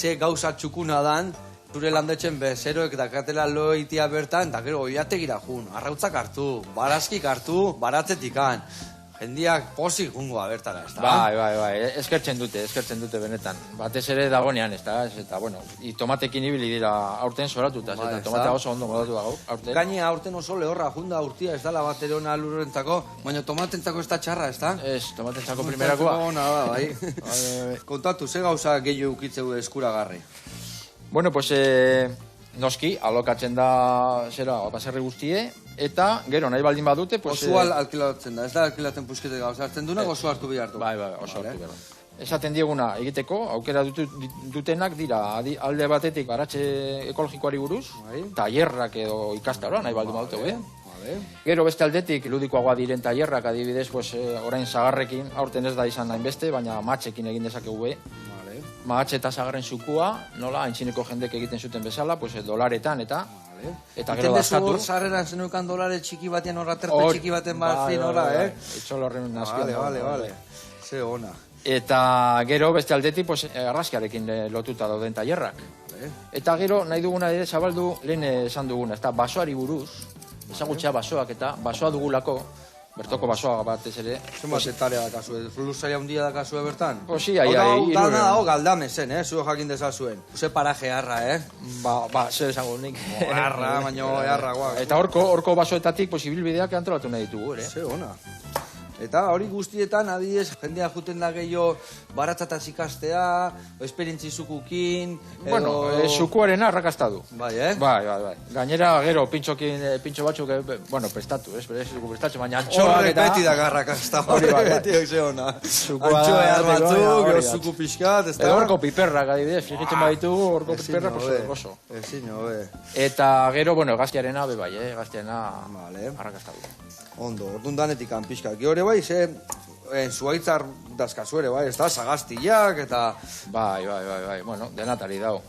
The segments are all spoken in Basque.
ze gauza txukuna dan, zure landetxen bezeroek dakatela loitia bertan, eta gero oiategira jun, arrautzak hartu, barazkik hartu, baratzetikan. Jendiak posik jungoa bertara, ez da? Bai, eskertzen dute benetan. Batez ere dagonean, ez da, eta, bueno, tomatekin ibili dira aurten zoratuta, eta tomatea oso ondo modatu dago, aurten. Gaine aurten oso lehorra, junda urtia, ez dala bat erona lurrentzako, baina tomatentzako ez da txarra, ez da? Ez, tomatentzako primerakoa. Bai. Kontatu, ze gauza gehiago ukitzeu eskuragarri? Bueno, pues, noski, alokatzen da, baserri guztie, eta gero nahi baldin badute, pues... Oso alkilatzen da, ez da alkilatzen puskete gauza hartzen dunak, oso hartu bihartu. Bai, oso hartu behar. Esaten dieguna egiteko, aukera dutenak dira alde batetik baratxe ekologikoari buruz, tailerrak edo ikastaroa nahi baldin badute, Gero beste aldetik ludikoagoa diren tailerrak adibidez, orain sagarrekin, aurten ez da izan nahin beste, baina matxekin egin dezakegu, mahatxe eta sagarren zukua, nola, haintzineko jendek egiten zuten bezala, dolaretan eta gero dazkatu. Sarreran zenukan dolare txiki batean horra, terpe txiki baten bazin horra, Etxolo horren nazkion. Vale. Ze ona. Eta gero beste aldetik, argazkiarekin lotuta dauden tailerrak. Eta gero nahi duguna ere zabaldu lehen esan duguna, ez da, basoari buruz, ezagutzea basoak eta basoa dugulako, bertoko basoa batez ere. Zenbat etarea dakazue, luzaria hundia dakazue bertan? Si, iruren. Dana dago galdamezen, zuo jakin dezazuen. Ze paraje harra, Zer esango nik. Harra, baino harra guak. Eta horko basoetatik posibilbideak antolatu nahi ditugu, ere? Ze ona. Eta hori guztietan, adidez, jendea juten da gehiago baratzataz ikastea, esperientzi zukukin... Bueno, zukuaren arrakazta du. Bai, Bai. Gainera, gero, pintxo batzuk, prestatu, prestatzen, baina antxoak horrek beti da garrakazta, beti ze ona. Antxoa ehar batzuk, gero zuku pixkat, ez da? Edo horko piperrak, adibidez, frigitzen baditugu, horko piperrak, oso. Ezin, hobe. Eta gero, gaztiarena, gaztiarena arrakazta du. Ondo, orduan danetik pixka. Gehore bai, zuaitzar dazkazu ere, bai, ez da, sagaztiak eta... Bai, denatari dago.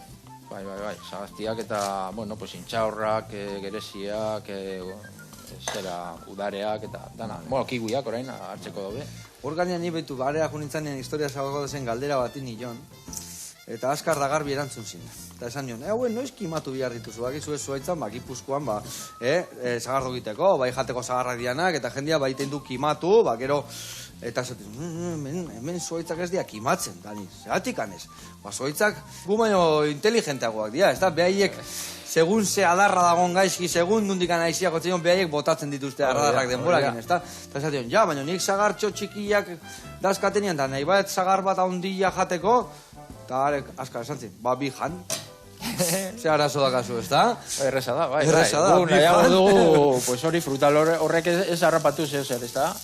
Bai, sagaztiak eta, intxaurrak, gereziak, udareak eta dana. Kiguiak orain hartzeko daude. Hor gainean ni behitu, barea junitzanean historia zagoako zen galdera batin nion, eta azkar da garbi erantzun zin. Eta esan nion, noiz kimatu behar dituzu, bakizu ez zuaitzan, Gipuzkoan, zagardo egiteko, bai jateko zagarrak dianak, eta jendia baiten du kimatu, gero, eta esaten, hemen zuaitzak ez dira kimatzen, Dani, zeratik anez. Zuaitzak gu baino inteligenteagoak dira, ez da, behaiek, segun ze adarra dagoen gaizki, segun nundikan aiziak otzen behaiek botatzen dituzte adarrak denborakin, ez da? Eta esaten, baina nik zagartxo txikiak dazkatenian, da nahi bat zagar bat handia jateko, eta azkar esan zin, bi jan. Ze arazo dakazu, ez da? Erreza da, bai. Erreza da, bi jan. Dugu, hori frutal horrek ez harrapatu zer, ez da?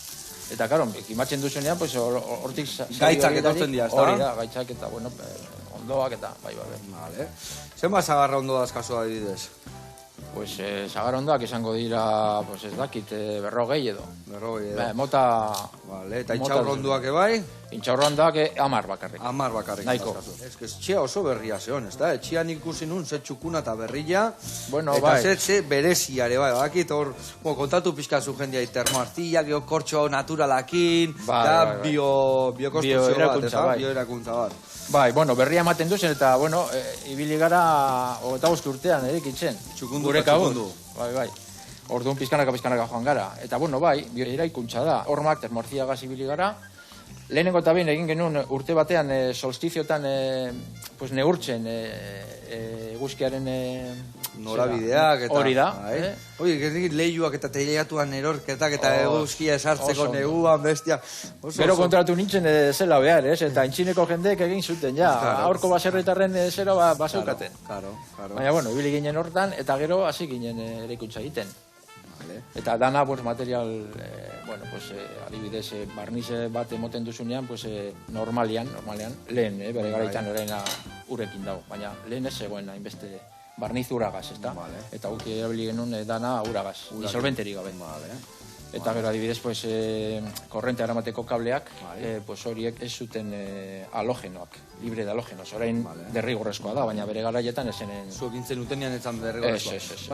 Eta, karo, kimatzen duzunean, hortik... Gaitzak etortzen dira, ez da? Hori da, gaitzak eta, ondoak eta, bai. Zenba zagarra ondo dazkazu adibidez? Zagarra ondoak izango dira, ez dakit, berrogei edo. Berrogei edo. Mota... Eta intxaurro ondoak ebai? Intxaurro ondoak 10 bakarrik. 10 bakarrik. Naiko. Ez que etxea oso berria zehon, ez da? Etxean ikusi nun, ze txukuna eta berria. Eta ze bereziare, bai. Bakit hor, kontatu pixkazu jendia, termoartiak, kortxo naturalakin, eta biokonstrukzio bat, ez da? Bioerakuntza bat. Bai, berria ematen duzen eta, ibili gara 25 urtean erikitzen. Txukundu eta txukundu. Bai. Orduan pizkanaka joan gara. Eta, bai, bioeraikuntza da. Hormak, termorziagaz ibili gara. Lehenengo eta behin egin genuen urte batean solstiziotan neurtzen eguzkiaren norabideak eta... Hori da. Hori, lehiuak eta teleiatuan erorketak eta eguzkia esartzeko neguan, bestia. Gero kontratu nintzen zela behar, eta intxineko jendeek egin zuten, aurko baserritarren zera basaukaten. Baina, ibili ginen hortan, eta gero hasi ginen eraikuntza egiten. Eta dana, material, adibidez, barnize bat emoten duzunean, normalian, lehen, bere garaitan oraina urekin dago, baina lehen ez zegoen hainbeste barniz uragaz, ez da? Eta guk erabili genuen dana uragaz, disolventerik gabe. Eta gero adibidez, korrente aramateko kableak, horiek ez zuten halogenoak, libre de halogenoz, orain derrigorrezkoa da, baina bere garaietan ez zenen... Zuek intzen utenean etzan derrigorezkoa. Ez.